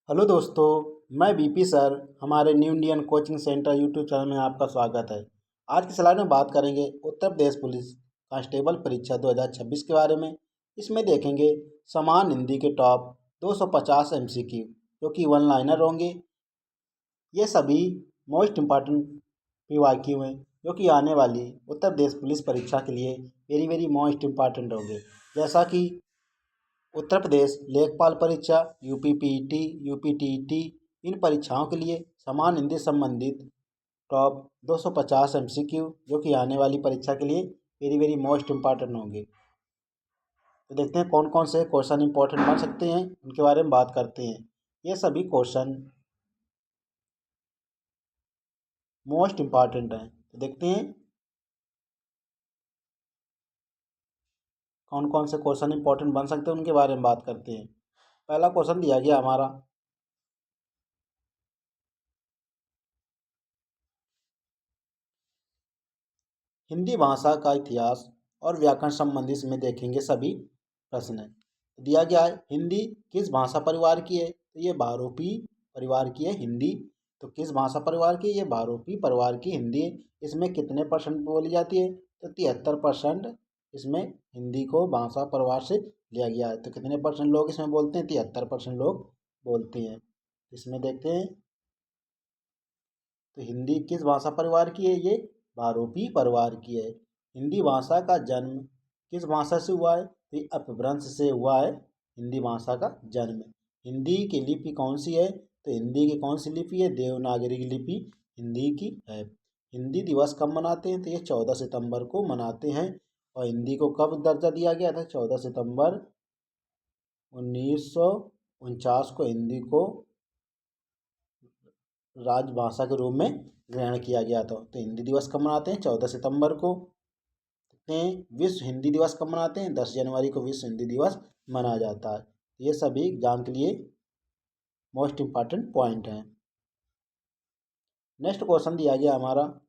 Hello दोस्तों। मैं BP sir हमारे new Indian coaching centre YouTube channel में आपका स्वागत है। आज की स्लाइड में बात करेंगे उत्तर प्रदेश पुलिस कांस्टेबल परीक्षा 2026 के बारे में। इसमें देखेंगे समान हिंदी के टॉप 250 एमसीक्यू जो कि वन लाइनर होंगे। ये सभी मोस्ट इम्पॉर्टेंट पीवाईक्यू हैं जो कि आने वाली उत्तर प्रदेश पुलिस परीक्षा के लिए वेरी वेरी मोस्ट इम्पॉर्टेंट होंगे। जैसा कि उत्तर प्रदेश लेखपाल परीक्षा, यूपी पीईटी, यूपी टीईटी, इन परीक्षाओं के लिए समान हिंदी संबंधित टॉप 250 एमसीक्यू जो कि आने वाली परीक्षा के लिए वेरी वेरी मोस्ट इम्पॉर्टेंट होंगे। तो देखते हैं कौन कौन से क्वेश्चन इंपॉर्टेंट बन सकते हैं, उनके बारे में बात करते हैं। ये सभी क्वेश्चन मोस्ट इम्पॉर्टेंट हैं, तो देखते हैं कौन कौन से क्वेश्चन इंपॉर्टेंट बन सकते हैं, उनके बारे में बात करते हैं। पहला क्वेश्चन दिया गया हमारा, हिंदी भाषा का इतिहास और व्याकरण संबंधी इसमें देखेंगे सभी प्रश्न। दिया गया है हिंदी किस भाषा परिवार की है, तो ये बहुरूपी परिवार की है हिंदी। तो किस भाषा परिवार की, ये बहुरूपी परिवार की हिंदी है। इसमें कितने परसेंट बोली जाती है, तो 73% इसमें हिंदी को भाषा परिवार से लिया गया है। तो कितने परसेंट लोग इसमें बोलते हैं, 73% लोग बोलते हैं। इसमें देखते हैं तो हिंदी किस भाषा परिवार की है, ये बहुरूपी परिवार की है। हिंदी भाषा का जन्म किस भाषा से हुआ है, तो ये अपभ्रंश से हुआ है हिंदी भाषा का जन्म। हिंदी की लिपि कौन सी है, तो हिंदी की कौन सी लिपि है, देवनागरी की लिपि हिंदी की है। हिंदी दिवस कब मनाते हैं, तो ये 14 सितंबर को मनाते हैं। और हिंदी को कब दर्जा दिया गया था, 14 सितंबर 1949 को हिंदी को राजभाषा के रूप में ग्रहण किया गया था। तो हिंदी दिवस कब मनाते हैं, 14 सितंबर को। विश्व हिंदी दिवस कब मनाते हैं, 10 जनवरी को विश्व हिंदी दिवस मनाया जाता है। ये सभी एग्जाम के लिए मोस्ट इम्पॉर्टेंट पॉइंट हैं। नेक्स्ट क्वेश्चन दिया गया हमारा,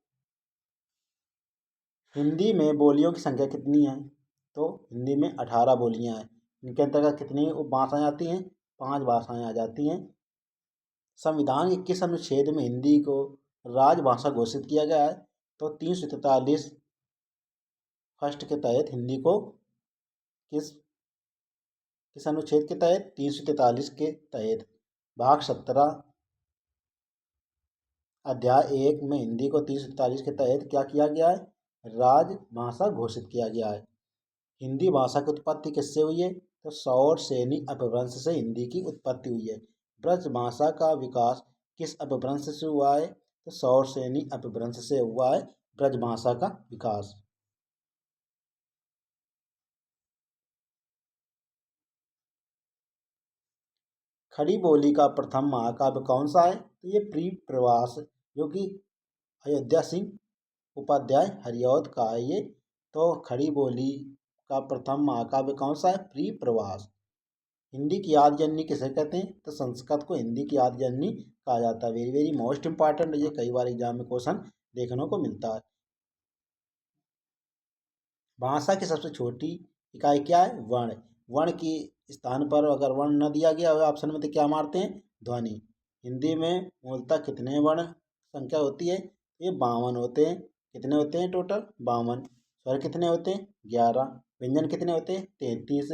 हिंदी में बोलियों की संख्या कितनी है, तो हिंदी में 18 बोलियां हैं। इनके अंतर्गत कितनी भाषाएं आती हैं, 5 भाषाएं आ जाती हैं। संविधान के किस अनुच्छेद में हिंदी को राजभाषा घोषित किया गया है, तो 343 फर्स्ट के तहत हिंदी को किस किस अनुच्छेद के तहत, 343 के तहत भाग 17 अध्याय 1 में हिंदी को 343 के तहत क्या किया गया है, राजभाषा घोषित किया गया है। हिंदी भाषा की उत्पत्ति किससे हुई है, तो सौर सैनी अपभ्रंश से हिंदी की उत्पत्ति हुई है। ब्रज भाषा का विकास किस अपभ्रंश से हुआ है, तो सौर सैनी अपभ्रंश से हुआ है ब्रज भाषा का विकास। खड़ी बोली का प्रथम महाकाव्य कौन सा है, तो ये प्री प्रवास जो कि अयोध्या सिंह उपाध्याय हरिऔध का है ये। तो खड़ी बोली का प्रथम महाकाव्य कौन सा है, प्री प्रवास। हिंदी की आदि जननी किसे कहते हैं, तो संस्कृत को हिंदी की आदि जननी कहा जाता है। वेरी वेरी मोस्ट इंपॉर्टेंट, ये कई बार एग्जाम में क्वेश्चन देखने को मिलता है। भाषा की सबसे छोटी इकाई क्या है, वर्ण। वर्ण की स्थान पर अगर वर्ण न दिया गया हो ऑप्शन में, तो क्या मारते हैं, ध्वनि। हिंदी में मूलतः कितने वर्ण संख्या होती है, ये 52 होते हैं। कितने होते हैं टोटल, 52। स्वर कितने होते हैं, 11। व्यंजन कितने होते हैं, 33।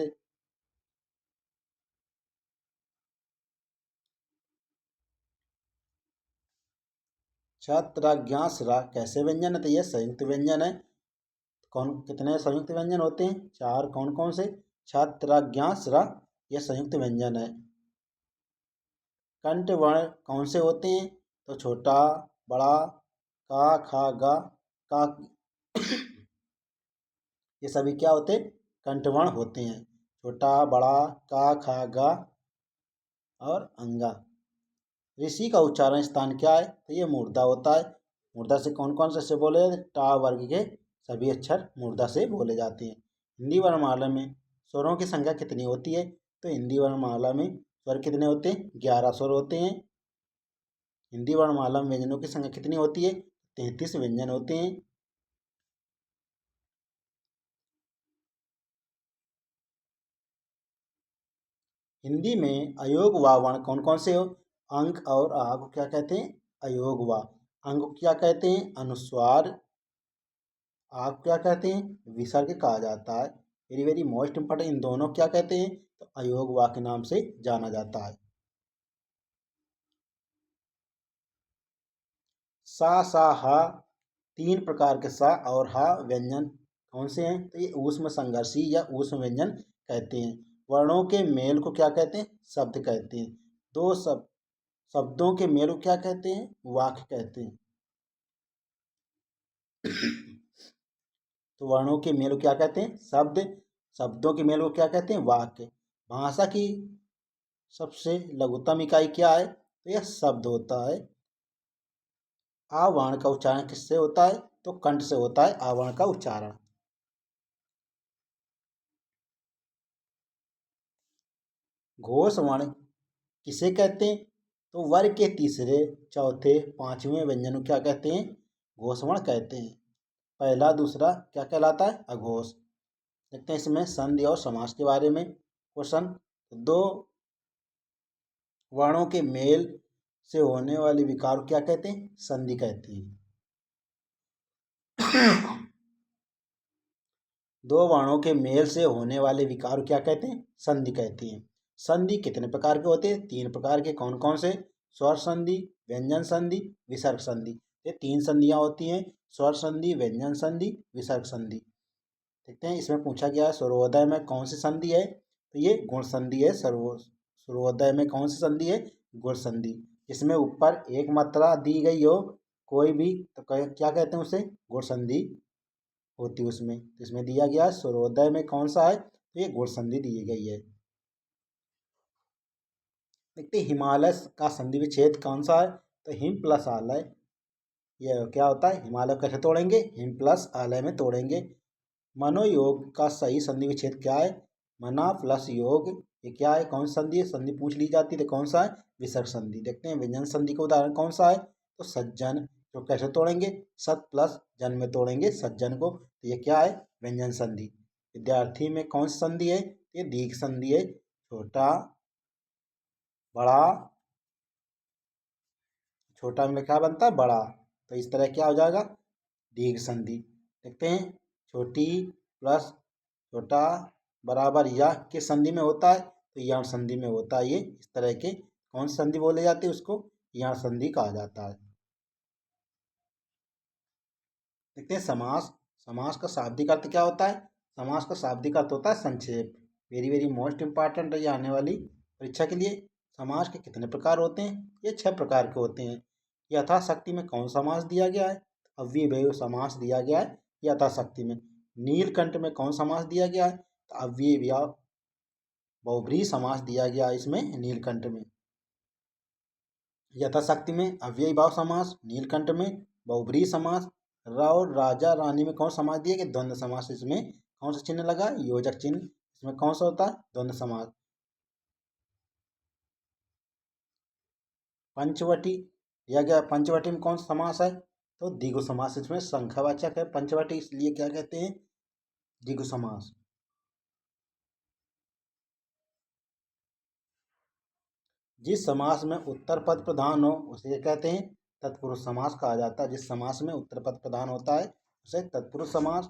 छात्राज्ञासरा कैसे व्यंजन है, तो ये संयुक्त व्यंजन है। कौन कितने संयुक्त व्यंजन होते हैं, 4। कौन कौन से, छात्राज्ञासरा ये संयुक्त व्यंजन है। कंठ वर्ण कौन से होते हैं, तो छोटा, बड़ा, का, खा, गा, का, ये सभी क्या होते हैं, कंठवर्ण होते हैं। छोटा, बड़ा, का, खा, गा और अंगा। ऋषि का उच्चारण स्थान क्या है, तो ये मूर्धा होता है। मूर्धा से कौन कौन से बोले, टा वर्ग के सभी अक्षर मूर्धा से बोले जाते हैं। हिंदी वर्णमाला में स्वरों की संख्या कितनी होती है, तो हिंदी वर्णमाला में स्वर कितने होते हैं, 11 स्वर होते हैं। हिंदी वर्णमाला में व्यंजनों की संख्या कितनी होती है, 33 व्यंजन होते हैं। हिंदी में अयोग व वर्ण कौन कौन से हो? अंक और आ को क्या कहते हैं? अयोग व। अंक को क्या कहते हैं? अनुस्वार। आ को क्या कहते हैं? विसर्ग कहा जाता है। वेरी वेरी मोस्ट इंपॉर्टेंट, इन दोनों को क्या कहते हैं? तो अयोग व के नाम से जाना जाता है। सा हा, तीन प्रकार के सा और हा व्यंजन कौन से हैं? तो ये ऊष्म संघर्षी या ऊष्म व्यंजन कहते हैं। वर्णों के मेल को क्या कहते हैं? शब्द कहते हैं। दो शब्दों के मेल को क्या कहते हैं? वाक्य कहते हैं। तो वर्णों के मेल को क्या कहते हैं? शब्द। शब्दों के मेल को क्या कहते हैं? वाक्य। भाषा की सबसे लघुत्तम इकाई क्या है? तो यह शब्द होता है। आ वर्ण का उच्चारण किससे होता है? तो कंठ से होता है आ वर्ण का उच्चारण। घोष वर्ण किसे कहते हैं? तो वर्ग के तीसरे, चौथे, पांचवें व्यंजन को क्या कहते हैं? घोष वर्ण कहते हैं। पहला दूसरा क्या कहलाता है? अघोष। देखते हैं इसमें संधि और समास के बारे में क्वेश्चन। दो वर्णों के मेल से होने वाले विकार को क्या कहते हैं? संधि कहते हैं। दो वर्णों के मेल से होने वाले विकार को क्या कहते हैं? संधि कहते हैं। संधि कितने प्रकार के होते हैं? तीन प्रकार के। कौन कौन से? स्वर संधि, व्यंजन संधि, विसर्ग संधि। ये तीन संधियां होती हैं, स्वर संधि, व्यंजन संधि, विसर्ग संधि। देखते हैं इसमें पूछा गया है सर्वोदय में कौन सी संधि है? तो ये गुण संधि है। सर्वोदय में कौन सी संधि है? गुण संधि। इसमें ऊपर एक मात्रा दी गई हो कोई भी, तो क्या कहते हैं उसे? गुण संधि होती है उसमें। तो इसमें दिया गया है सर्वोदय में कौन सा है? तो ये गुण संधि दी गई है। देखते हैं हिमालय का संधि विच्छेद कौन सा है? तो हिम प्लस आलय। ये क्या होता है? हिमालय कैसे तोड़ेंगे? हिम प्लस आलय में तोड़ेंगे। मनोयोग का सही संधि विच्छेद क्या है? मना प्लस योग। ये क्या है? कौन सी संधि है? संधि पूछ ली जाती है तो कौन सा है? विसर्ग संधि। देखते हैं व्यंजन संधि का उदाहरण कौन सा है? तो सज्जन। तो कैसे तोड़ेंगे? सत प्लस जन में तोड़ेंगे सज्जन को। तो ये क्या है? व्यंजन संधि। विद्यार्थी में कौन सी संधि है? ये दीर्घ संधि है। छोटा, बड़ा, छोटा में क्या बनता है? बड़ा। तो इस तरह क्या हो जाएगा? दीर्घ संधि। देखते हैं छोटी प्लस छोटा बराबर या किस संधि में होता है? तो यण संधि में होता है। ये इस तरह के कौन सी संधि बोले जाती है? उसको यण संधि कहा जाता है। देखते हैं समास। समास का शाब्दिक अर्थ क्या होता है? समास का शाब्दिक अर्थ होता है संक्षेप। वेरी वेरी मोस्ट इंपॉर्टेंट है ये आने वाली परीक्षा के लिए। समास के कितने प्रकार होते हैं? ये 6 प्रकार के होते हैं। यथाशक्ति में कौन समास दिया गया है? अव्ययीभाव समास दिया गया है यथाशक्ति में। नीलकंठ में कौन समास दिया गया है? तो अव्ययीभाव बहुब्रीहि समास दिया गया है इसमें नीलकंठ में। यथाशक्ति में अव्ययीभाव समास, नीलकंठ में बहुब्रीहि समास। और राजा रानी में कौन समास दिया गया? द्वंद्व समास। इसमें कौन सा चिन्ह लगा? योजक चिन्ह। इसमें कौन सा होता है? द्वंद्व समास। पंचवटी दिया गया, पंचवटी में कौन सा समास है? तो द्विगु समास। इसमें संख्यावाचक है पंचवटी, इसलिए क्या कहते हैं? द्विगु समास। जिस समास में उत्तर पद प्रधान हो उसे कहते हैं तत्पुरुष समास कहा जाता है। जिस समास में उत्तर पद प्रधान होता है उसे तत्पुरुष समास।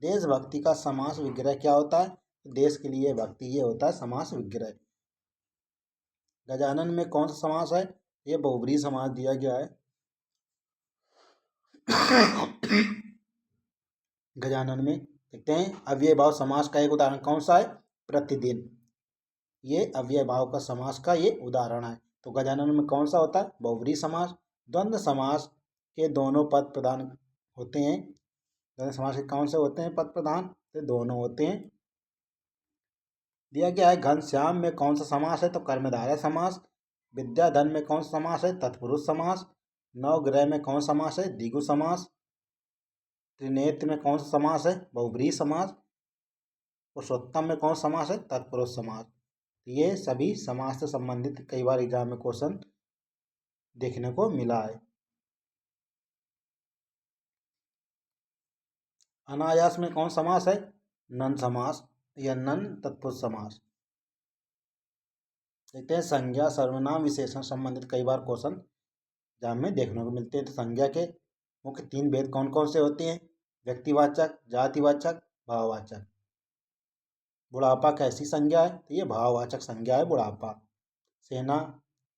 देशभक्ति का समास विग्रह क्या होता है? देश के लिए भक्ति, ये होता है समास विग्रह। गजानन में कौन सा समास है? ये बहुब्रीहि समास दिया गया है। गजानन में देखते हैं अव्ययभाव समास का एक उदाहरण कौन सा है? प्रतिदिन। ये अव्ययभाव का समास का ये उदाहरण है। तो गजानन में कौन सा होता है? बहुब्रीहि समास। द्वंद्व समास के दोनों पद प्रधान होते हैं। द्वंद्व समास के कौन से होते हैं पद प्रधान? तो दोनों होते हैं। दिया गया है घनश्याम में कौन सा समास है? तो कर्मधारय समास। विद्याधन में कौन सा समास है? तत्पुरुष समास। नवग्रह में कौन सा समास है? द्विगु समास। त्रिनेत्र में कौन सा समास है? बहुब्रीहि समास। पुरुषोत्तम में कौन सा समास है? तत्पुरुष समास। ये सभी समास से संबंधित कई बार एग्जाम में क्वेश्चन देखने को मिला है। अनायास में कौन समास है? नन समास या नन तत्पुरुष समास। देखते हैं संज्ञा सर्वनाम विशेषण संबंधित कई बार क्वेश्चन एग्जाम में देखने को मिलते हैं। तो संज्ञा के मुख्य तीन भेद कौन कौन से होते हैं? व्यक्तिवाचक, जातिवाचक, भाववाचक। बुढ़ापा कैसी संज्ञा है? तो ये भाववाचक संज्ञा है बुढ़ापा। सेना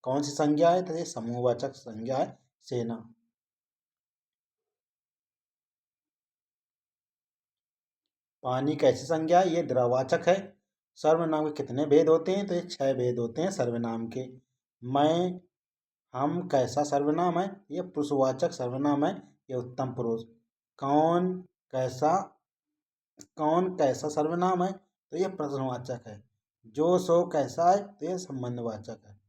कौन सी संज्ञा है? तो ये समूहवाचक संज्ञा है सेना। पानी कैसी संज्ञा है? ये द्रववाचक है। सर्वनाम के कितने भेद होते हैं? तो ये 6 भेद होते हैं सर्वनाम के। मैं, हम कैसा सर्वनाम है? ये पुरुषवाचक सर्वनाम है, ये उत्तम पुरुष। कौन कैसा, कौन कैसा सर्वनाम है? तो ये प्रश्नवाचक है। जो सो कैसा है? तो ये संबंधवाचक है।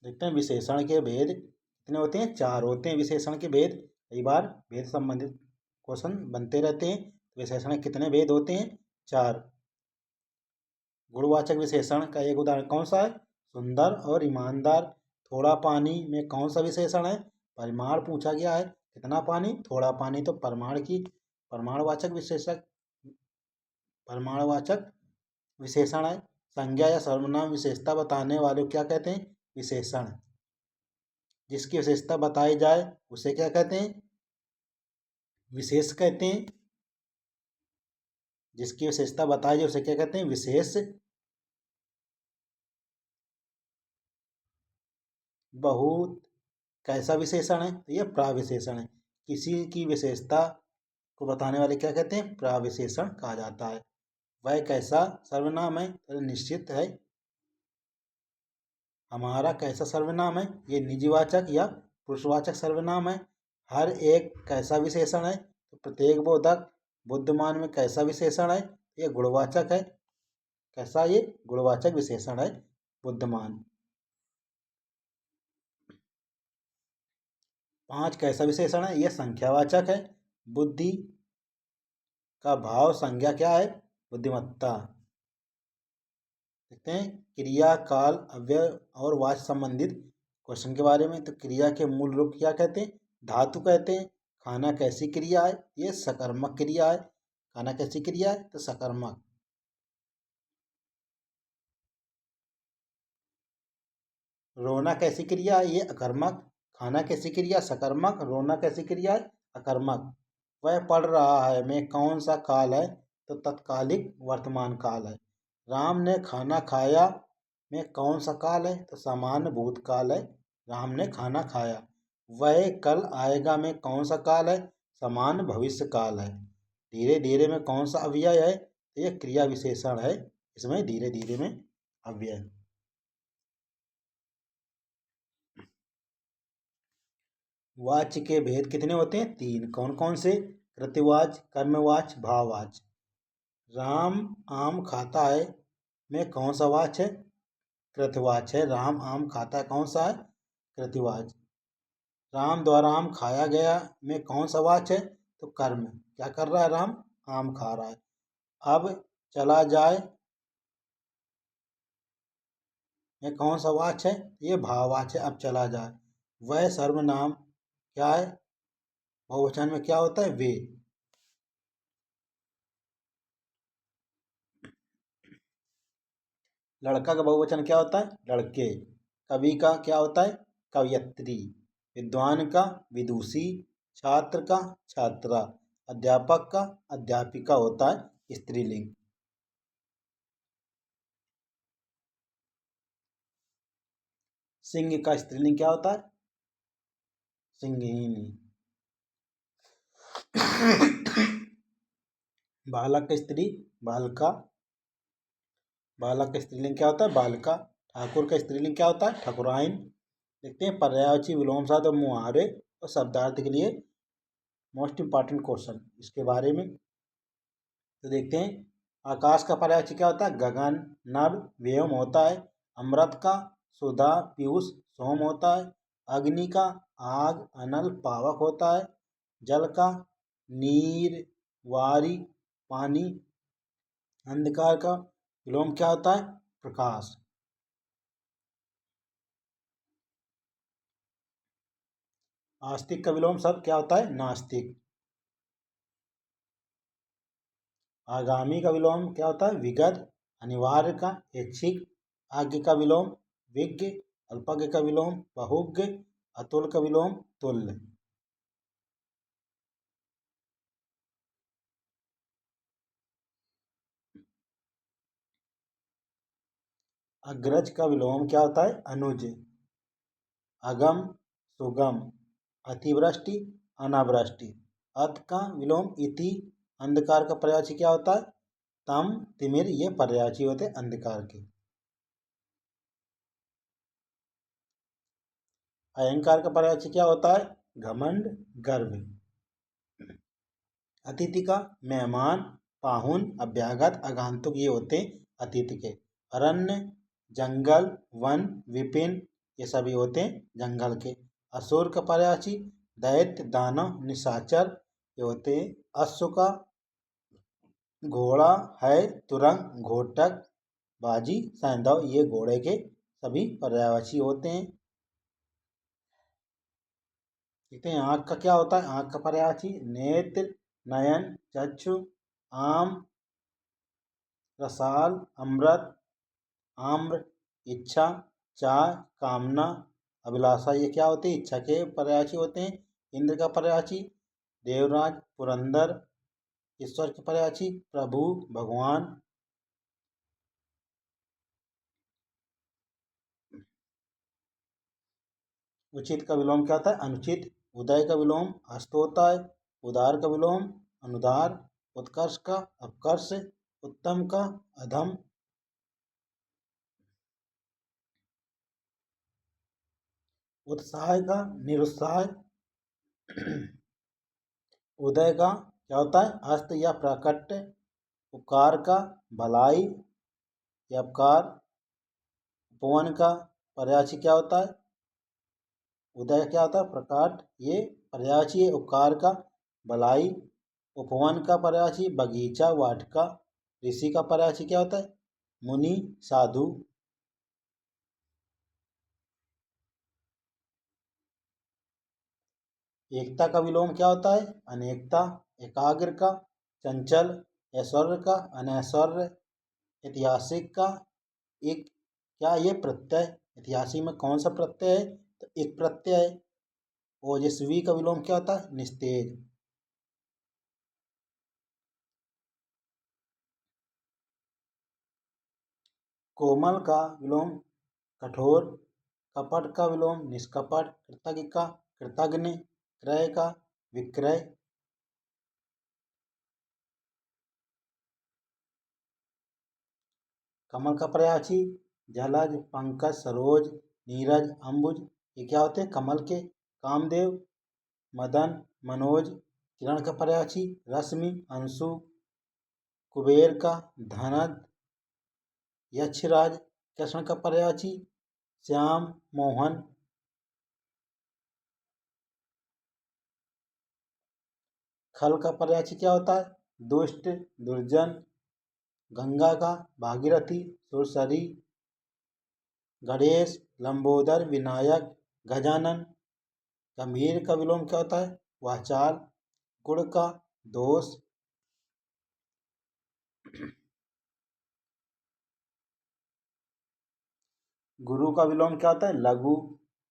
देखते हैं विशेषण के भेद कितने होते हैं? 4 होते हैं विशेषण के भेद। कई बार भेद संबंधित क्वेश्चन बनते रहते हैं। विशेषण के कितने भेद होते हैं? 4। गुणवाचक विशेषण का एक उदाहरण कौन सा है? सुंदर और ईमानदार। थोड़ा पानी में कौन सा विशेषण है? परिमाण पूछा गया है। कितना पानी? थोड़ा पानी। तो परमाणुवाचक विशेषक परमाणुवाचक विशेषण है। संज्ञा या सर्वनाम विशेषता बताने वाले को क्या कहते हैं? विशेषण। जिसकी विशेषता बताई जाए उसे क्या कहते हैं? विशेष कहते हैं। जिसकी विशेषता बताई जाए उसे क्या कहते हैं? विशेष। बहुत कैसा विशेषण है? तो यह प्राविशेषण है। किसी की विशेषता को बताने वाले क्या कहते हैं? प्राविशेषण कहा जाता है। वह कैसा सर्वनाम है? तो निश्चित है। हमारा कैसा सर्वनाम है? ये निजवाचक या पुरुषवाचक सर्वनाम है। हर एक कैसा विशेषण है? तो प्रत्येक बोधक। बुद्धिमान में कैसा विशेषण है? ये गुणवाचक है। कैसा? ये गुणवाचक विशेषण है बुद्धिमान। 5 कैसा विशेषण है? ये संख्यावाचक है। बुद्धि का भाव संज्ञा क्या है? बुद्धिमत्ता। देखते हैं क्रिया, काल, अव्यय और वाच्य संबंधित क्वेश्चन के बारे में। तो क्रिया के मूल रूप क्या कहते हैं? धातु कहते हैं। खाना कैसी क्रिया है? ये सकर्मक क्रिया है। खाना कैसी क्रिया है? तो सकर्मक। रोना कैसी क्रिया है? ये अकर्मक। खाना कैसी क्रिया? सकर्मक। रोना कैसी क्रिया है? अकर्मक। वह पढ़ रहा है में कौन सा काल है? तो तत्कालिक वर्तमान काल है। राम ने खाना खाया में कौन सा काल है? तो सामान्य भूतकाल है। राम ने खाना खाया। वह कल आएगा में कौन सा काल है? सामान्य भविष्य काल है। धीरे धीरे में कौन सा अव्यय है? तो यह क्रिया विशेषण है। इसमें धीरे धीरे में अव्यय। वाच्य के भेद कितने होते हैं? 3। कौन कौन से? कृत्यवाच्य, कर्मवाच्य, भाववाच्य। राम आम खाता है में कौन सा वाच्य है? कृत्यवाच्य है। राम आम खाता है कौन सा है? कृत्यवाच्य। राम द्वारा आम खाया गया में कौन सा वाच्य है? तो कर्म। क्या कर रहा है राम? आम खा रहा है। अब चला जाए में कौन सा वाच्य है? ये भाववाच्य है। अब चला जाए। वह सर्वनाम क्या है? बहुवचन में क्या होता है? वे। लड़का का बहुवचन क्या होता है? लड़के। कवि का क्या होता है? कवयित्री। विद्वान का विदुषी। छात्र का छात्रा। अध्यापक का अध्यापिका होता है स्त्रीलिंग। सिंह का स्त्रीलिंग क्या होता है? सिंहिनी। बालक का स्त्री बालका। बालक का स्त्रीलिंग क्या होता है? बालका। ठाकुर का स्त्रीलिंग क्या होता है? ठाकुराइन। देखते हैं पर्यायवाची विलोम शब्द और मुहावरे और शब्दार्थ के लिए मोस्ट इंपॉर्टेंट क्वेश्चन इसके बारे में। तो देखते हैं आकाश का पर्यायवाची क्या होता है? गगन। नभ व्योम होता है। अमृत का सुधा पीयूष सोम होता है। अग्नि का आग अनल पावक होता है। जल का नीर वारी पानी। अंधकार का विलोम क्या होता है? प्रकाश। आस्तिक का विलोम शब्द क्या होता है? नास्तिक। आगामी का विलोम क्या होता है? विगत। अनिवार्य का ऐच्छिक। आज्ञ का विलोम विज्ञ। अल्पज्ञ का विलोम बहुज्ञ। अतुल का विलोम तुल्य। अग्रज का विलोम क्या होता है? अनुज। अगम सुगम। अतिवृष्टि अनावृष्टि। अत का विलोम इति। अंधकार का पर्यायवाची क्या होता है? तम तिमिर, ये पर्यायवाची होते हैं अंधकार के। अहंकार का पर्यायवाची क्या होता है? घमंड गर्व। अतिथि का मेहमान पाहुन अभ्यागत आगंतुक, ये होते हैं अतिथि के। अरण्य जंगल वन विपिन, ये सभी होते हैं जंगल के। असुर का पर्यायवाची दैत्य दानव निशाचर, ये होते हैं। अश्व का घोड़ा है तुरंग घोटक बाजी सैंधव, ये घोड़े के सभी पर्यायवाची होते हैं। देखते हैं आँख का क्या होता है? आँख का पर्यायवाची नेत्र नयन चक्षु। आम रसाल अमृत आम्र। इच्छा चाय कामना अभिलाषा, ये क्या होते हैं? इच्छा के पर्यायवाची होते हैं। इंद्र का पर्यायवाची देवराज पुरंदर। ईश्वर के पर्यायवाची प्रभु भगवान। उचित का विलोम क्या होता है? अनुचित। उदय का विलोम अस्त होता है। उदार का विलोम अनुदार। उत्कर्ष का अपकर्ष। उत्तम का अधम। उत्साह का निरुत्साह। उदय का क्या होता है? अस्त या प्राकट्य। उपकार का भलाई या उपकार। उपवन का पर्यायवाची क्या होता है? उदय क्या होता है? प्रकाट, ये पर्यायवाची है उपकार का भलाई। उपवन का पर्यायवाची बगीचा वाटिका। ऋषि का पर्यायवाची क्या होता है? मुनि साधु। एकता का विलोम क्या होता है? अनेकता। एकाग्र का चंचल। ऐश्वर्य का अनैश्वर्य। ऐतिहासिक का एक, क्या ये प्रत्यय? ऐतिहासिक में कौन सा प्रत्यय है? तो एक प्रत्यय है। ओजस्वी का विलोम क्या होता है? निस्तेज। कोमल का विलोम कठोर। कपट का विलोम निष्कपट। कृतज्ञ का कृतघ्न। क्रय का विक्रय। कमल का पर्यायवाची जलज पंकज सरोज नीरज अंबुज, ये क्या होते हैं? कमल के। कामदेव मदन मनोज। किरण का पर्यायवाची रश्मि अंशु। कुबेर का धनद यक्षराज। कृष्ण का पर्यायवाची श्याम मोहन। खल का पर्यायवाची क्या होता है? दुष्ट दुर्जन। गंगा का भागीरथी सुरसरी। गणेश लंबोदर विनायक गजानन। गंभीर का विलोम क्या होता है? वाचाल। गुण का दोष। गुरु का विलोम क्या होता है? लघु।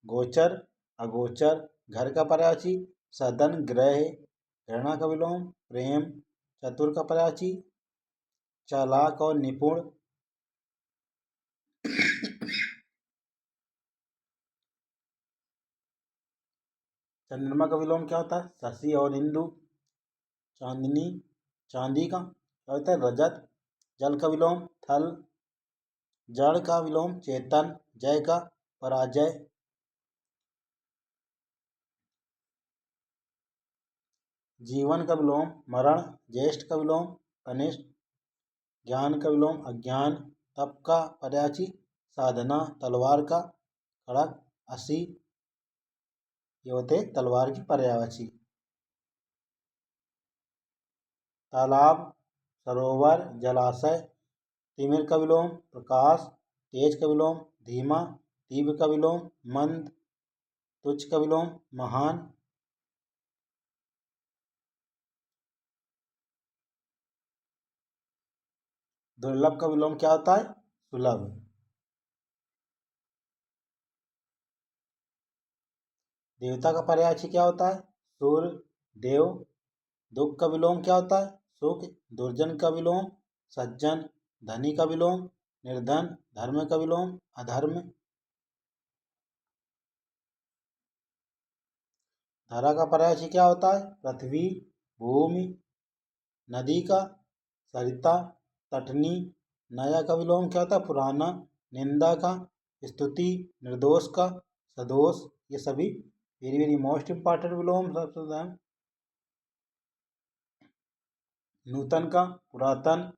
गोचर अगोचर। घर का पर्यायवाची सदन गृह। घृणा का विलोम प्रेम। चतुर का पर्यायवाची चालाक और निपुण। चंद्रमा का विलोम क्या होता है? शशि और इंदु। चांदनी चांदी का क्या होता है? रजत। जल का विलोम थल। जड़ का विलोम चेतन। जय का पराजय। जीवन का विलोम मरण। ज्येष्ठ का विलोम कनिष्ठ। ज्ञान का विलोम अज्ञान। तप का पर्यायवाची साधना। तलवार का खड़ग असी, ये होते तलवार की पर्यायवाची। तालाब सरोवर जलाशय। तिमिर का विलोम प्रकाश। तेज का विलोम धीमा। तीव्र का विलोम मंद। तुच्छ का विलोम महान। दुर्लभ का विलोम क्या होता है? सुलभ। देवता का पर्यायवाची क्या होता है? सूर्य, देव। दुख का विलोम क्या होता है? सुख। दुर्जन का विलोम सज्जन। धनी का विलोम निर्धन। धर्म का विलोम अधर्म। धरा का पर्यायवाची क्या होता है? पृथ्वी, भूमि। नदी का सरिता, तटनी। नया का विलोम क्या होता है? पुराना। निंदा का स्तुति। निर्दोष का सदोष। ये सभी वेरी वेरी मोस्ट इंपॉर्टेंट विलोम शब्द हैं। नूतन का पुरातन।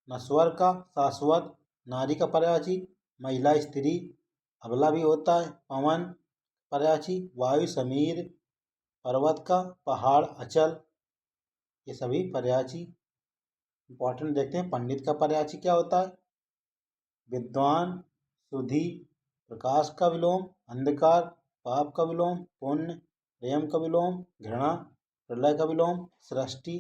नश्वर का शाश्वत। नारी का पर्यायवाची महिला, स्त्री। अबला भी होता है पवन। पर्यायवाची वायु, समीर। पर्वत का पहाड़, अचल। ये सभी पर्यायवाची इंपॉर्टेंट देखते हैं। पंडित का पर्यायवाची क्या होता है? विद्वान, सुधि। प्रकाश का विलोम अंधकार। पाप का विलोम पुण्य। प्रेम का विलोम घृणा। प्रलय का विलोम सृष्टि।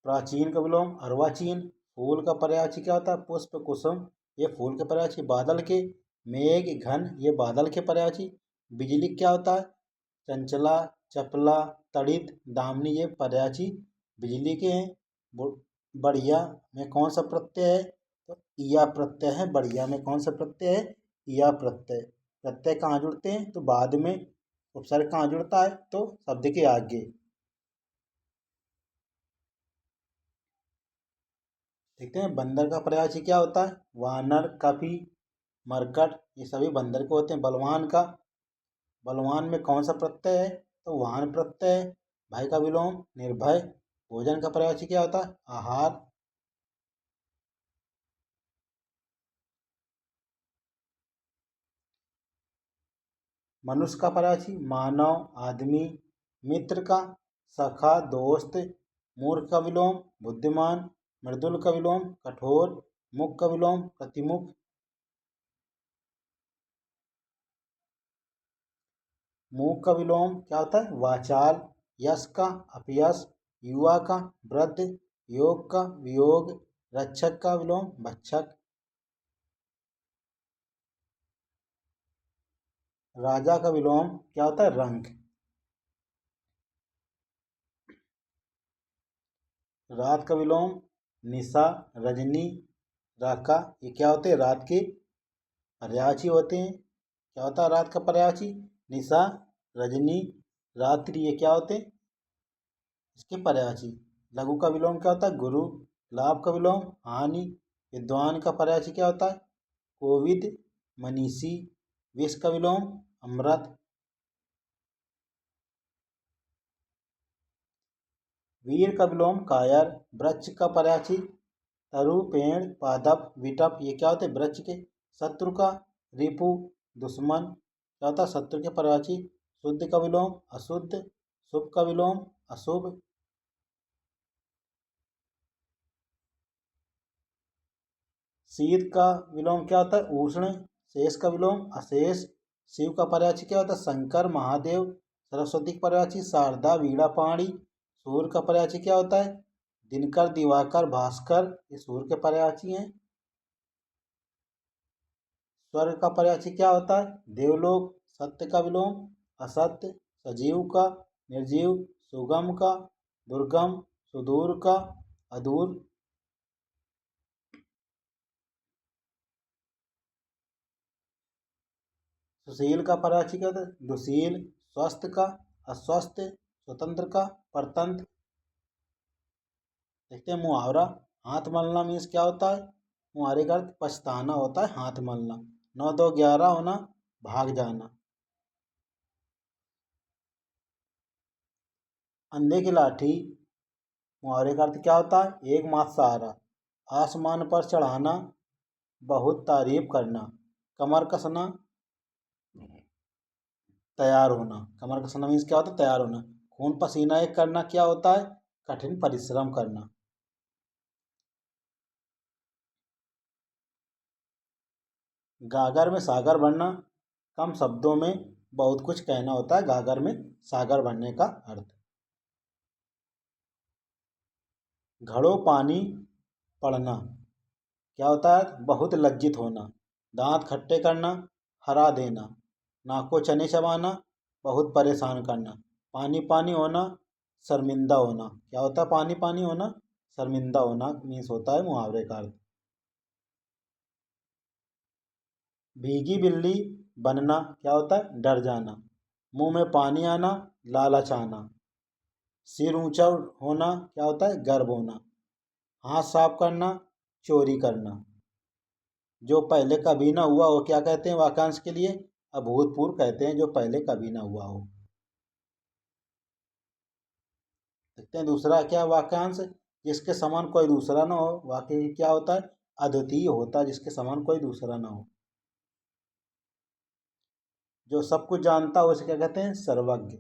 प्राचीन का विलोम अर्वाचीन। फूल का पर्यायवाची क्या होता है? पुष्प, कुसुम। ये फूल के पर्यायवाची। बादल के मेघ, घन। ये बादल के पर्यायवाची। बिजली क्या होता है? चंचला, चपला, तड़ित, दामिनी। ये पर्यायवाची बिजली के हैं। बढ़िया में कौन सा प्रत्यय है? तो ईया प्रत्यय है। बढ़िया में कौन सा प्रत्यय है? ईया प्रत्यय। प्रत्यय कहाँ जुड़ते हैं? तो बाद में। उपसर्ग कहाँ जुड़ता है? तो शब्द के आगे। देखते हैं बंदर का पर्यायवाची क्या होता है? वानर, कपि, मरकट। ये सभी बंदर के होते हैं। बलवान का बलवान में कौन सा प्रत्यय है? तो वाहन प्रत्यय है। भय का विलोम निर्भय। भोजन का पर्यायवाची क्या होता है? आहार। मनुष्य का पर्यायवाची मानव, आदमी। मित्र का सखा, दोस्त। मूर्ख का विलोम बुद्धिमान। मृदुल का विलोम कठोर। मुख का विलोम प्रतिमुख। मूक का विलोम क्या होता है? वाचाल। यश का अपयश। युवा का वृद्ध। योग का वियोग। रक्षक का विलोम भक्षक। राजा का विलोम क्या होता है? रंक। रात का विलोम निशा, रजनी, राका। ये क्या होते हैं? रात के पर्यायवाची होते हैं। क्या होता है रात का पर्यायवाची? निशा, रजनी, रात्रि। ये क्या होते हैं? इसके पर्यायवाची। लघु का विलोम क्या होता है? गुरु। लाभ का विलोम हानि। विद्वान का पर्यायवाची क्या होता है? कोविद, मनीषी। विष का विलोम अमृत। वीर का विलोम कायर। वृक्ष का पर्यायवाची तरु, पेड़, पादप, विटप। ये क्या होते हैं? वृक्ष के। शत्रु का रिपु, दुश्मन। क्या होता है? शत्रु के पर्यायवाची। शुद्ध का विलोम अशुद्ध। शुभ का विलोम अशुभ। शीत का विलोम क्या होता है? उष्ण। शेष का विलोम अशेष। शिव का पर्यायवाची क्या होता है? शंकर, महादेव। सरस्वती का पर्यायवाची शारदा, वीणा, पाणी। सूर्य का पर्यायवाची क्या होता है? दिनकर, दिवाकर, भास्कर। ये सूर्य के पर्यायवाची हैं। स्वर्ग का पर्यायवाची क्या होता है? देवलोक। सत्य का विलोम असत्य। सजीव का निर्जीव। सुगम का दुर्गम। सुदूर का अदूर। सुशील का पर्यायवाची क्या होता है? दुशील। स्वस्थ का अस्वस्थ। स्वतंत्र का परतंत्र। देखते हैं मुहावरा। हाथ मलना मीन्स क्या होता है? मुहावरे का अर्थ पछताना होता है। हाथ मलना। 9 2 11 होना, भाग जाना। अंधे की लाठी मुहावरे का अर्थ क्या होता है? एक माथ सहारा। आसमान पर चढ़ाना, बहुत तारीफ करना। कमर कसना, तैयार होना। कमर कसना मीन्स क्या होता है? तैयार होना। खून पसीना एक करना क्या होता है? कठिन परिश्रम करना। गागर में सागर भरना, कम शब्दों में बहुत कुछ कहना होता है गागर में सागर भरने का अर्थ। घड़ों पानी पड़ना क्या होता है? बहुत लज्जित होना। दांत खट्टे करना, हरा देना। नाक को चने चबाना, बहुत परेशान करना। पानी पानी होना, शर्मिंदा होना। क्या होता है पानी पानी होना? शर्मिंदा होना मीन्स होता है मुहावरे का अर्थ। भीगी बिल्ली बनना क्या होता है? डर जाना। मुंह में पानी आना, लालच आना। सिर ऊंचा होना क्या होता है? गर्व होना। हाथ साफ करना, चोरी करना। जो पहले कभी ना हुआ वो क्या कहते हैं वाक्यांश के लिए? अभूतपूर्व कहते हैं, जो पहले कभी ना हुआ हो। देखते हैं दूसरा क्या वाक्यांश? जिसके समान कोई दूसरा ना हो। वाक्य क्या होता है? अद्वितीय होता है, जिसके समान कोई दूसरा ना हो। जो सब कुछ जानता हो उसे क्या कहते हैं? सर्वज्ञ।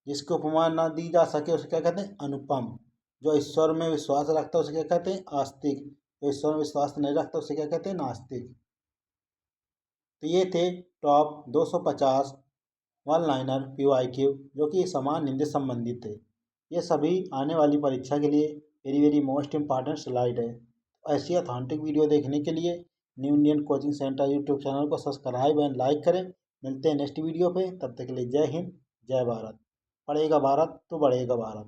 जिसको उपमा ना दी जा सके उसे क्या कहते हैं? अनुपम। जो ईश्वर में विश्वास रखता है उसे क्या कहते हैं? आस्तिक। जो ईश्वर में विश्वास नहीं रखता उसे क्या कहते हैं? नास्तिक। तो ये थे टॉप 250 वन लाइनर PYQ, जो कि समान हिंदी संबंधित थे। ये सभी आने वाली परीक्षा के लिए very very most important slide है। ऐसी अथेंटिक वीडियो देखने के लिए new Indian coaching centre YouTube channel को सब्सक्राइब एंड लाइक करें। मिलते हैं नेक्स्ट वीडियो पे, तब तक के लिए जय हिंद, जय भारत। पढ़ेगा भारत तो बढ़ेगा भारत।